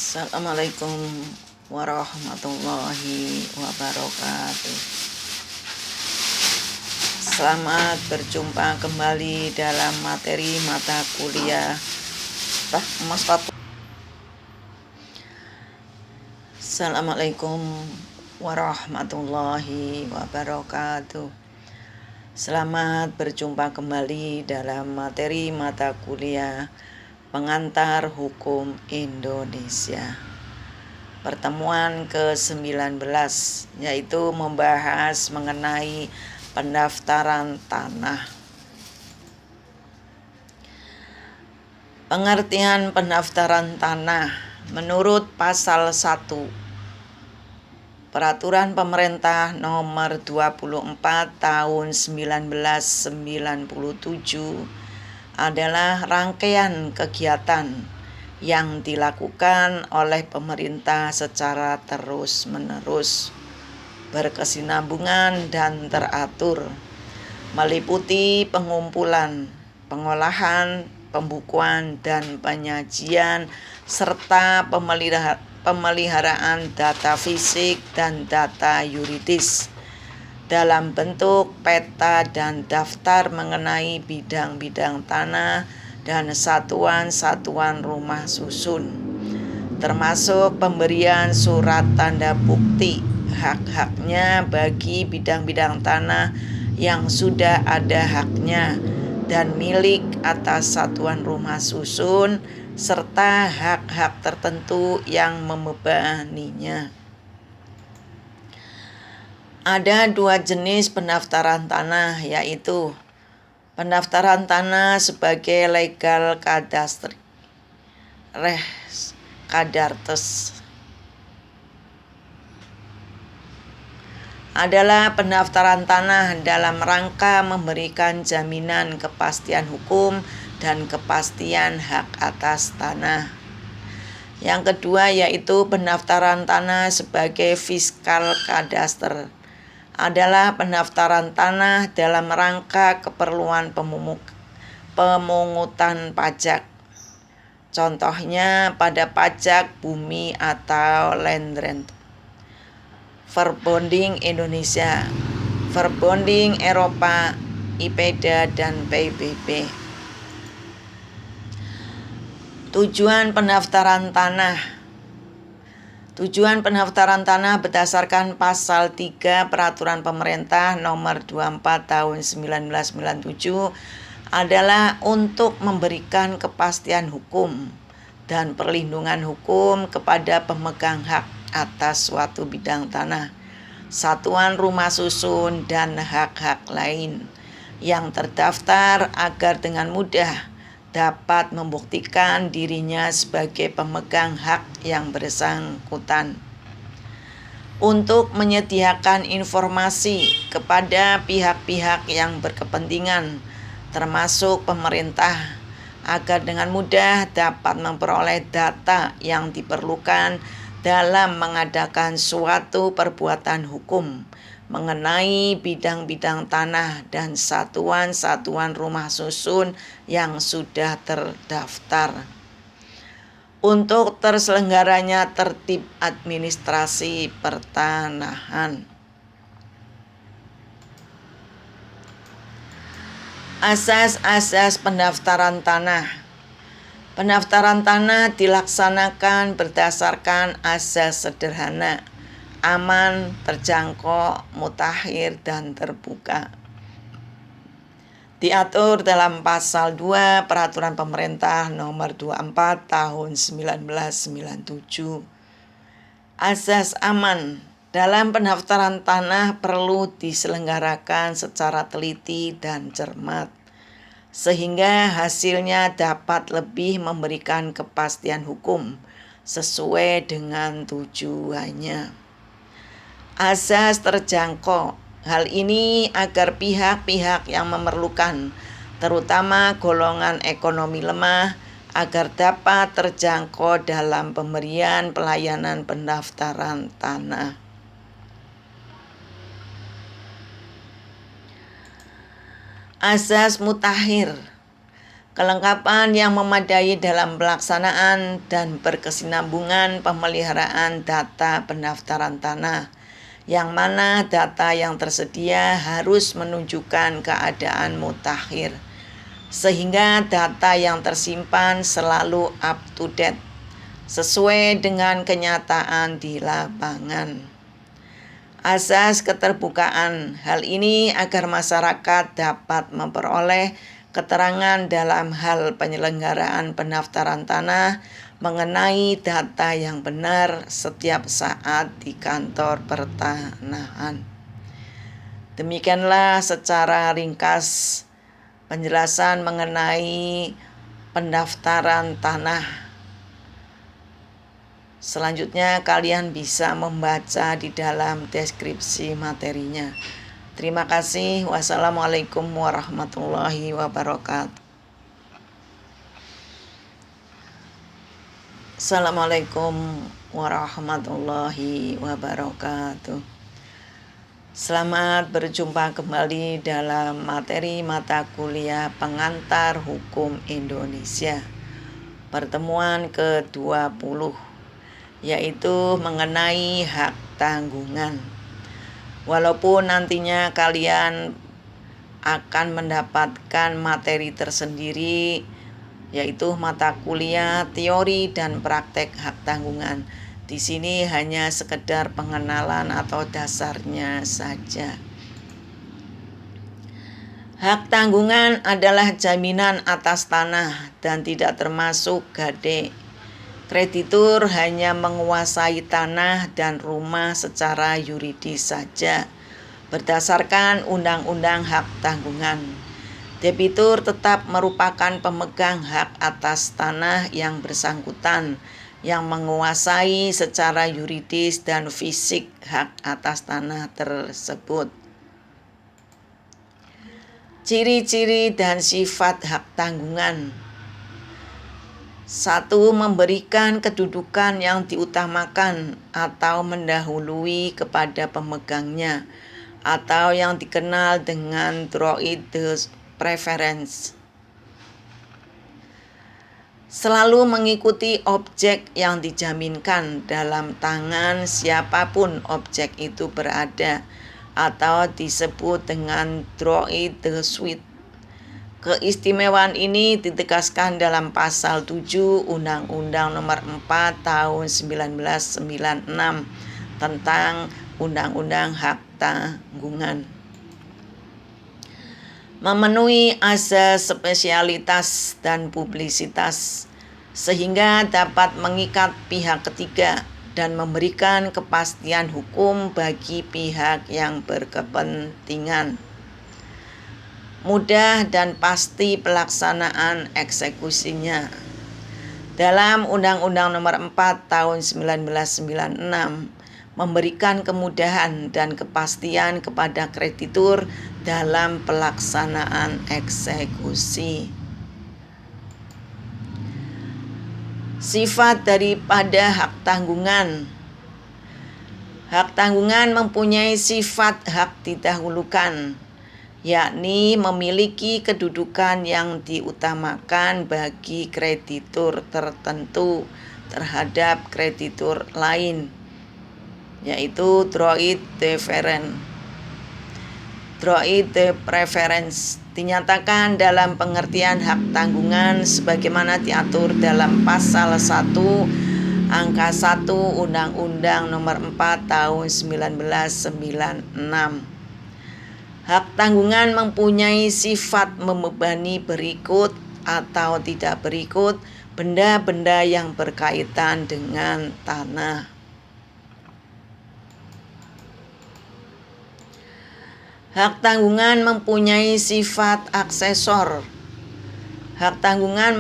Assalamualaikum warahmatullahi wabarakatuh. Selamat berjumpa kembali dalam materi mata kuliah Assalamualaikum warahmatullahi wabarakatuh. Selamat berjumpa kembali dalam materi mata kuliah Pengantar Hukum Indonesia. Pertemuan ke-19 yaitu membahas mengenai pendaftaran tanah. Pengertian pendaftaran tanah menurut pasal 1 Peraturan Pemerintah Nomor 24 Tahun 1997 adalah rangkaian kegiatan yang dilakukan oleh pemerintah secara terus-menerus, berkesinambungan dan teratur, meliputi pengumpulan, pengolahan, pembukuan, dan penyajian, serta pemeliharaan data fisik dan data yuridis dalam bentuk peta dan daftar mengenai bidang-bidang tanah dan satuan-satuan rumah susun, termasuk pemberian surat tanda bukti hak-haknya bagi bidang-bidang tanah yang sudah ada haknya dan milik atas satuan rumah susun, serta hak-hak tertentu yang membebaninya. Ada dua jenis pendaftaran tanah, yaitu pendaftaran tanah sebagai legal kadastri, res kadartes, adalah pendaftaran tanah dalam rangka memberikan jaminan kepastian hukum dan kepastian hak atas tanah. Yang kedua yaitu pendaftaran tanah sebagai fiskal kadaster, adalah pendaftaran tanah dalam rangka keperluan pemungutan pajak. Contohnya pada pajak bumi atau land rent, Verbonding Indonesia, Verbonding Eropa, IPEDA, dan PBB. Tujuan pendaftaran tanah. Tujuan pendaftaran tanah berdasarkan pasal 3 Peraturan Pemerintah Nomor 24 Tahun 1997 adalah untuk memberikan kepastian hukum dan perlindungan hukum kepada pemegang hak atas suatu bidang tanah, satuan rumah susun, dan hak-hak lain yang terdaftar agar dengan mudah dapat membuktikan dirinya sebagai pemegang hak yang bersangkutan, untuk menyediakan informasi kepada pihak-pihak yang berkepentingan termasuk pemerintah agar dengan mudah dapat memperoleh data yang diperlukan dalam mengadakan suatu perbuatan hukum mengenai bidang-bidang tanah dan satuan-satuan rumah susun yang sudah terdaftar, untuk terselenggaranya tertib administrasi pertanahan. Asas-asas pendaftaran tanah. Pendaftaran tanah dilaksanakan berdasarkan asas sederhana, aman, terjangkau, mutakhir, dan terbuka. Diatur dalam pasal 2 Peraturan Pemerintah Nomor 24 Tahun 1997. Asas aman. Dalam pendaftaran tanah perlu diselenggarakan secara teliti dan cermat, sehingga hasilnya dapat lebih memberikan kepastian hukum sesuai dengan tujuannya. Asas terjangkau. Hal ini agar pihak-pihak yang memerlukan, terutama golongan ekonomi lemah, agar dapat terjangkau dalam pemberian pelayanan pendaftaran tanah. Asas mutakhir. kelengkapan yang memadai dalam pelaksanaan dan berkesinambungan pemeliharaan data pendaftaran tanah, yang mana data yang tersedia harus menunjukkan keadaan mutakhir, sehingga data yang tersimpan selalu up to date, sesuai dengan kenyataan di lapangan. Asas keterbukaan hal ini agar masyarakat dapat memperoleh keterangan dalam hal penyelenggaraan pendaftaran tanah mengenai data yang benar setiap saat di kantor pertanahan. Demikianlah secara ringkas penjelasan mengenai pendaftaran tanah. Selanjutnya kalian bisa membaca di dalam deskripsi materinya. Terima kasih. Wassalamualaikum warahmatullahi wabarakatuh. Assalamualaikum warahmatullahi wabarakatuh. Selamat berjumpa kembali dalam materi mata kuliah pengantar hukum Indonesia, pertemuan ke-20, yaitu mengenai hak tanggungan. Walaupun nantinya kalian akan mendapatkan materi tersendiri, yaitu mata kuliah teori dan praktek hak tanggungan. Di sini hanya sekedar pengenalan atau dasarnya saja. Hak tanggungan adalah jaminan atas tanah dan tidak termasuk gade. Kreditur hanya menguasai tanah dan rumah secara yuridis saja, berdasarkan Undang-Undang Hak Tanggungan. Debitur tetap merupakan pemegang hak atas tanah yang bersangkutan, yang menguasai secara yuridis dan fisik hak atas tanah tersebut. Ciri-ciri dan sifat hak tanggungan. 1. Memberikan kedudukan yang diutamakan atau mendahului kepada pemegangnya, atau yang dikenal dengan droit de préférence. Selalu mengikuti objek yang dijaminkan dalam tangan siapapun objek itu berada, atau disebut dengan droit de suite. Keistimewaan ini ditegaskan dalam pasal 7 Undang-Undang Nomor 4 Tahun 1996 tentang Undang-Undang Hak Tanggungan. Memenuhi asas spesialitas dan publisitas sehingga dapat mengikat pihak ketiga dan memberikan kepastian hukum bagi pihak yang berkepentingan. Mudah dan pasti pelaksanaan eksekusinya. Dalam Undang-Undang Nomor 4 Tahun 1996 memberikan kemudahan dan kepastian kepada kreditur dalam pelaksanaan eksekusi. Sifat daripada hak tanggungan. Hak tanggungan mempunyai sifat hak didahulukan, yakni memiliki kedudukan yang diutamakan bagi kreditur tertentu terhadap kreditur lain, yaitu droit de préférence dinyatakan dalam pengertian hak tanggungan sebagaimana diatur dalam pasal 1 angka 1 Undang-Undang Nomor 4 Tahun 1996. Hak tanggungan mempunyai sifat membebani berikut atau tidak berikut benda-benda yang berkaitan dengan tanah. Hak tanggungan mempunyai sifat aksesor. Hak tanggungan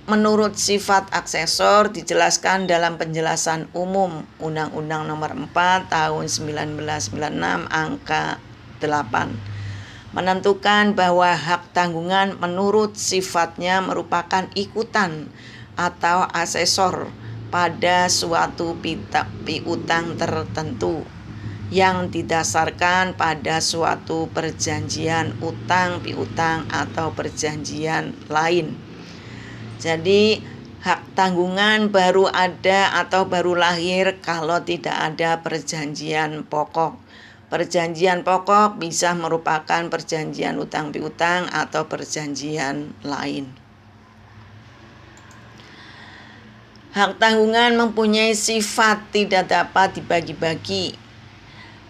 menurut sifat aksesor dijelaskan dalam penjelasan umum Undang-Undang Nomor 4 Tahun 1996 angka 8, menentukan bahwa hak tanggungan menurut sifatnya merupakan ikutan atau asesor pada suatu piutang tertentu yang didasarkan pada suatu perjanjian utang piutang atau perjanjian lain. Jadi hak tanggungan baru ada atau baru lahir kalau tidak ada perjanjian pokok. Perjanjian pokok bisa merupakan perjanjian utang piutang atau perjanjian lain. Hak tanggungan mempunyai sifat tidak dapat dibagi-bagi.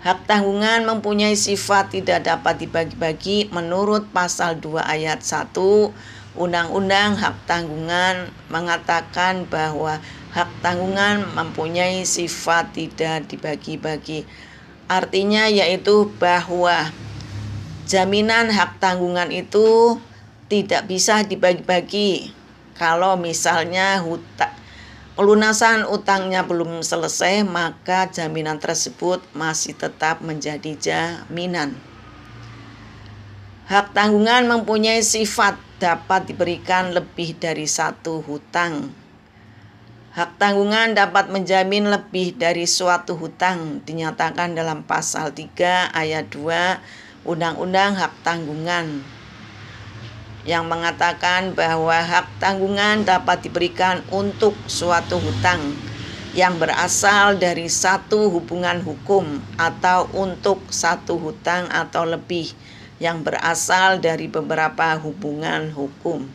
Hak tanggungan mempunyai sifat tidak dapat dibagi-bagi menurut pasal 2 ayat 1 Undang-Undang Hak Tanggungan mengatakan bahwa hak tanggungan mempunyai sifat tidak dibagi-bagi. Artinya yaitu bahwa jaminan hak tanggungan itu tidak bisa dibagi-bagi. Kalau misalnya pelunasan utangnya belum selesai, maka jaminan tersebut masih tetap menjadi jaminan. Hak tanggungan mempunyai sifat dapat diberikan lebih dari satu hutang. Hak tanggungan dapat menjamin lebih dari suatu hutang dinyatakan dalam pasal 3 ayat 2 Undang-Undang Hak Tanggungan yang mengatakan bahwa hak tanggungan dapat diberikan untuk suatu hutang yang berasal dari satu hubungan hukum atau untuk satu hutang atau lebih yang berasal dari beberapa hubungan hukum.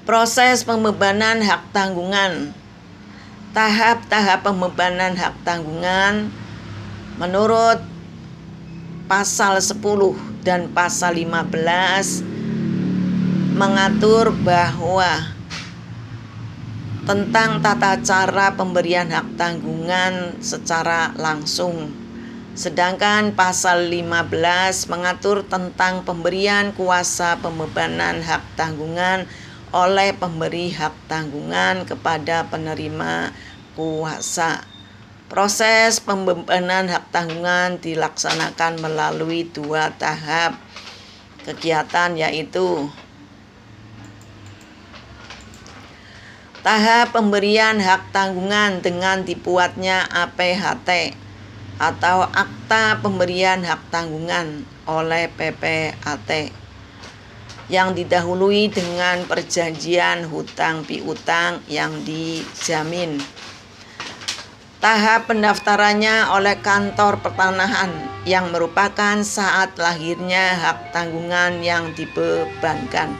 Proses pembebanan hak tanggungan. Tahap-tahap pembebanan hak tanggungan menurut pasal 10 dan pasal 15 mengatur bahwa tentang tata cara pemberian hak tanggungan secara langsung. Sedangkan pasal 15 mengatur tentang pemberian kuasa pembebanan hak tanggungan oleh pemberi hak tanggungan kepada penerima kuasa. Proses pembebanan hak tanggungan dilaksanakan melalui 2 tahap kegiatan, yaitu tahap pemberian hak tanggungan dengan dibuatnya APHT atau Akta Pemberian Hak Tanggungan oleh PPAT yang didahului dengan perjanjian hutang piutang yang dijamin. Tahap pendaftarannya oleh kantor pertanahan yang merupakan saat lahirnya hak tanggungan yang dibebankan.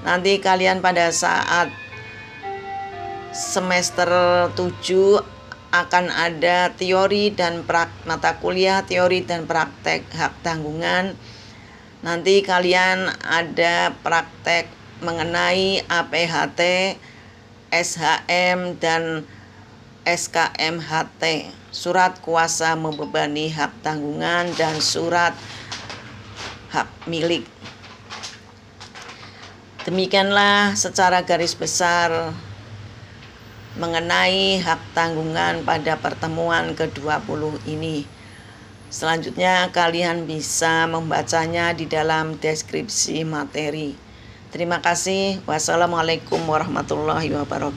Nanti kalian pada saat semester 7 akan ada teori dan mata kuliah teori dan praktek hak tanggungan. Nanti kalian ada praktek mengenai APHT, SHM, dan SKMHT, surat kuasa membebani hak tanggungan dan surat hak milik. Demikianlah secara garis besar mengenai hak tanggungan pada pertemuan ke-20 ini. Selanjutnya kalian bisa membacanya di dalam deskripsi materi. Terima kasih. Wassalamualaikum warahmatullahi wabarakatuh.